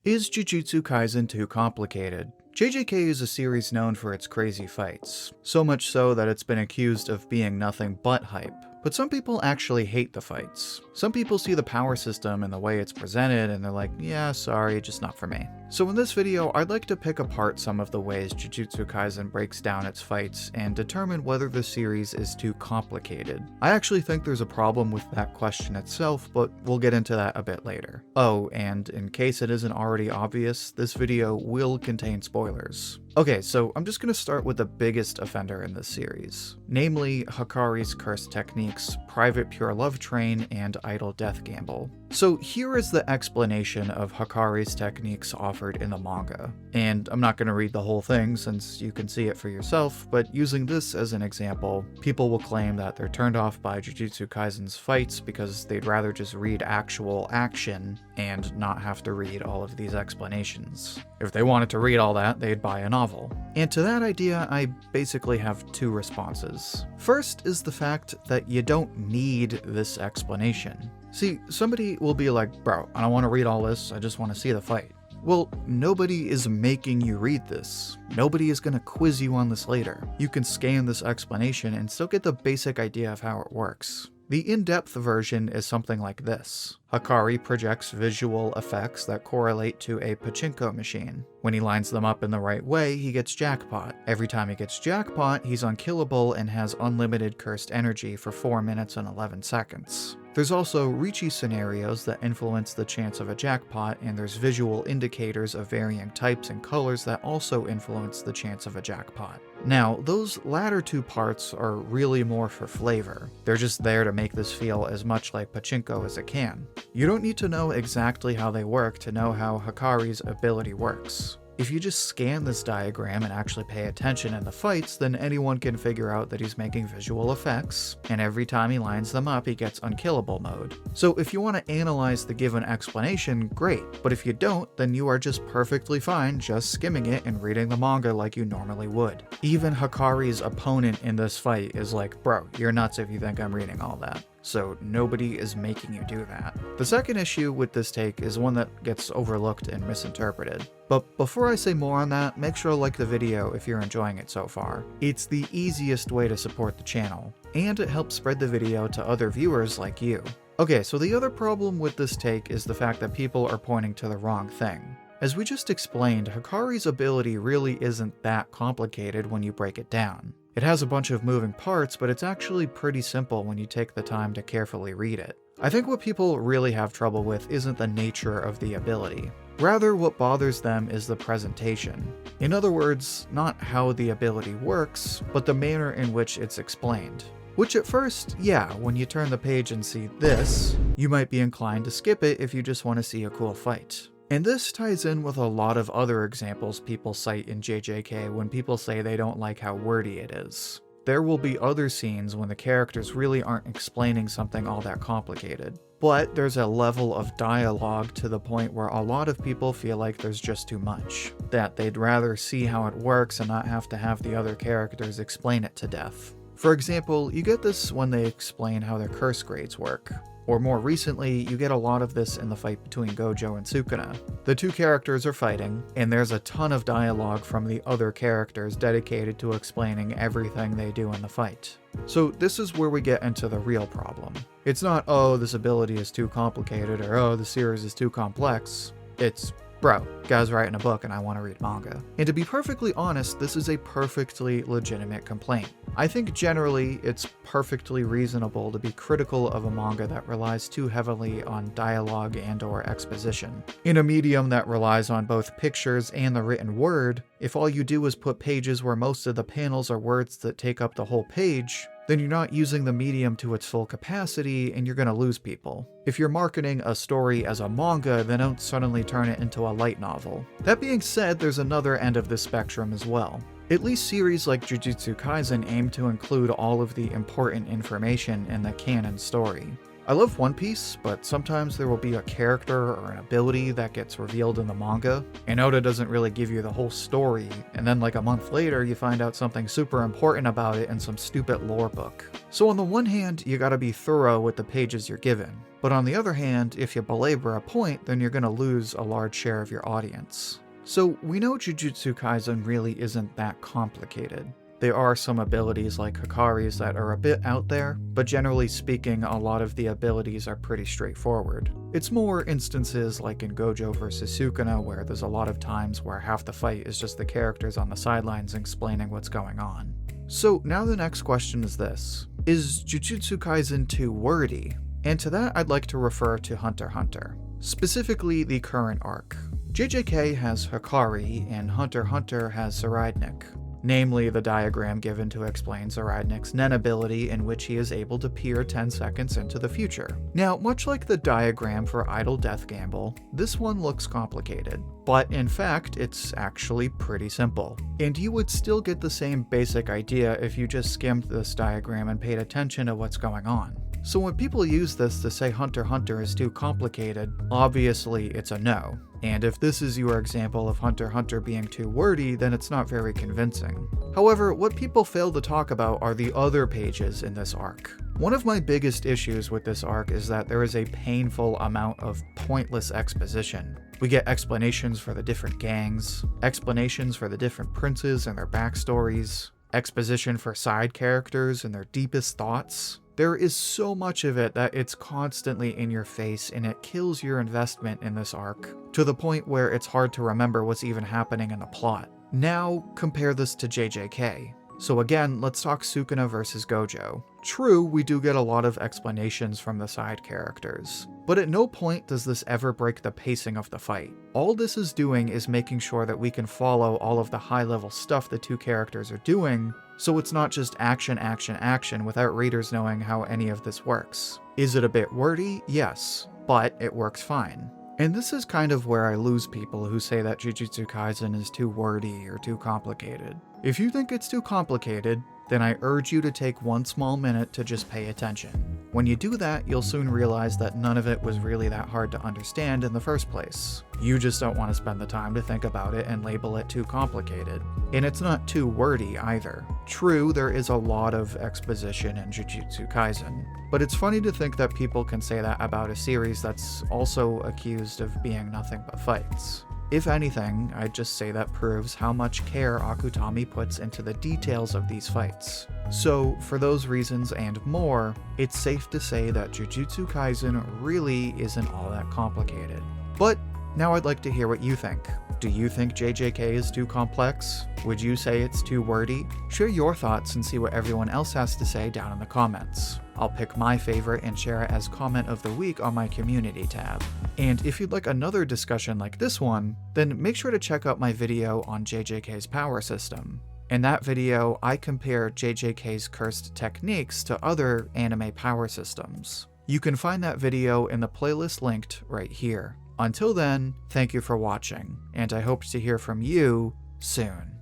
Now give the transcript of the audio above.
Is Jujutsu Kaisen too complicated? JJK is a series known for its crazy fights, so much so that it's been accused of being nothing but hype. But some people actually hate the fights. Some people see the power system and the way it's presented and they're like, yeah, sorry, just not for me. So in this video, I'd like to pick apart some of the ways Jujutsu Kaisen breaks down its fights and determine whether the series is too complicated. I actually think there's a problem with that question itself, but we'll get into that a bit later. Oh, and in case it isn't already obvious, this video will contain spoilers. Okay, so I'm just going to start with the biggest offender in this series, namely Hakari's cursed techniques, Private Pure Love Train, and Idle Death Gamble. So here is the explanation of Hakari's techniques offered in the manga. And I'm not going to read the whole thing since you can see it for yourself, but using this as an example, people will claim that they're turned off by Jujutsu Kaisen's fights because they'd rather just read actual action and not have to read all of these explanations. If they wanted to read all that, they'd buy a novel. And to that idea, I basically have two responses. First is the fact that you don't need this explanation. See, somebody will be like, bro, I don't want to read all this, I just want to see the fight. Well, nobody is making you read this. Nobody is going to quiz you on this later. You can scan this explanation and still get the basic idea of how it works. The in-depth version is something like this. Hakari projects visual effects that correlate to a pachinko machine. When he lines them up in the right way, he gets jackpot. Every time he gets jackpot, he's unkillable and has unlimited cursed energy for 4 minutes and 11 seconds. There's also Ricci scenarios that influence the chance of a jackpot, and there's visual indicators of varying types and colors that also influence the chance of a jackpot. Now, those latter two parts are really more for flavor. They're just there to make this feel as much like pachinko as it can. You don't need to know exactly how they work to know how Hakari's ability works. If you just scan this diagram and actually pay attention in the fights, then anyone can figure out that he's making visual effects, and every time he lines them up, he gets unkillable mode. So if you want to analyze the given explanation, great, but if you don't, then you are just perfectly fine just skimming it and reading the manga like you normally would. Even Hakari's opponent in this fight is like, bro, you're nuts if you think I'm reading all that. So nobody is making you do that. The second issue with this take is one that gets overlooked and misinterpreted. But before I say more on that, make sure to like the video if you're enjoying it so far. It's the easiest way to support the channel, and it helps spread the video to other viewers like you. Okay, so the other problem with this take is the fact that people are pointing to the wrong thing. As we just explained, Hakari's ability really isn't that complicated when you break it down. It has a bunch of moving parts, but it's actually pretty simple when you take the time to carefully read it. I think what people really have trouble with isn't the nature of the ability. Rather, what bothers them is the presentation. In other words, not how the ability works, but the manner in which it's explained. Which at first, yeah, when you turn the page and see this, you might be inclined to skip it if you just want to see a cool fight. And this ties in with a lot of other examples people cite in JJK when people say they don't like how wordy it is. There will be other scenes when the characters really aren't explaining something all that complicated. But there's a level of dialogue to the point where a lot of people feel like there's just too much. That they'd rather see how it works and not have to have the other characters explain it to death. For example, you get this when they explain how their curse grades work. Or more recently, you get a lot of this in the fight between Gojo and Sukuna. The two characters are fighting, and there's a ton of dialogue from the other characters dedicated to explaining everything they do in the fight. So this is where we get into the real problem. It's not, oh, this ability is too complicated, or oh, the series is too complex. It's, bro, guy's writing a book and I want to read manga. And to be perfectly honest, this is a perfectly legitimate complaint. I think generally it's perfectly reasonable to be critical of a manga that relies too heavily on dialogue and/or exposition. In a medium that relies on both pictures and the written word, if all you do is put pages where most of the panels are words that take up the whole page, then you're not using the medium to its full capacity and you're going to lose people. If you're marketing a story as a manga, then don't suddenly turn it into a light novel. That being said, there's another end of this spectrum as well. At least series like Jujutsu Kaisen aim to include all of the important information in the canon story. I love One Piece, but sometimes there will be a character or an ability that gets revealed in the manga, and Oda doesn't really give you the whole story, and then like a month later you find out something super important about it in some stupid lore book. So on the one hand, you gotta be thorough with the pages you're given, but on the other hand, if you belabor a point, then you're gonna lose a large share of your audience. So we know Jujutsu Kaisen really isn't that complicated. There are some abilities like Hikari's that are a bit out there, but generally speaking, a lot of the abilities are pretty straightforward. It's more instances like in Gojo vs Sukuna where there's a lot of times where half the fight is just the characters on the sidelines explaining what's going on. So now the next question is this: is Jujutsu Kaisen too wordy? And to that I'd like to refer to Hunter x Hunter, specifically the current arc. JJK has Hikari and Hunter x Hunter has Zoraidnik. Namely, the diagram given to explain Zoraidnik's Nen ability in which he is able to peer 10 seconds into the future. Now, much like the diagram for Idle Death Gamble, this one looks complicated, but in fact, it's actually pretty simple. And you would still get the same basic idea if you just skimmed this diagram and paid attention to what's going on. So when people use this to say Hunter x Hunter is too complicated, obviously it's a no. And if this is your example of Hunter x Hunter being too wordy, then it's not very convincing. However, what people fail to talk about are the other pages in this arc. One of my biggest issues with this arc is that there is a painful amount of pointless exposition. We get explanations for the different gangs, explanations for the different princes and their backstories, exposition for side characters and their deepest thoughts. There is so much of it that it's constantly in your face and it kills your investment in this arc, to the point where it's hard to remember what's even happening in the plot. Now, compare this to JJK. So again, let's talk Sukuna versus Gojo. True, we do get a lot of explanations from the side characters, but at no point does this ever break the pacing of the fight. All this is doing is making sure that we can follow all of the high-level stuff the two characters are doing, so it's not just action, action, action without readers knowing how any of this works. Is it a bit wordy? Yes, but it works fine. And this is kind of where I lose people who say that Jujutsu Kaisen is too wordy or too complicated. If you think it's too complicated, then I urge you to take one small minute to just pay attention. When you do that, you'll soon realize that none of it was really that hard to understand in the first place. You just don't want to spend the time to think about it and label it too complicated. And it's not too wordy either. True, there is a lot of exposition in Jujutsu Kaisen, but it's funny to think that people can say that about a series that's also accused of being nothing but fights. If anything, I'd just say that proves how much care Akutami puts into the details of these fights. So, for those reasons and more, it's safe to say that Jujutsu Kaisen really isn't all that complicated. But now I'd like to hear what you think. Do you think JJK is too complex? Would you say it's too wordy? Share your thoughts and see what everyone else has to say down in the comments. I'll pick my favorite and share it as comment of the week on my community tab. And if you'd like another discussion like this one, then make sure to check out my video on JJK's power system. In that video, I compare JJK's cursed techniques to other anime power systems. You can find that video in the playlist linked right here. Until then, thank you for watching, and I hope to hear from you soon.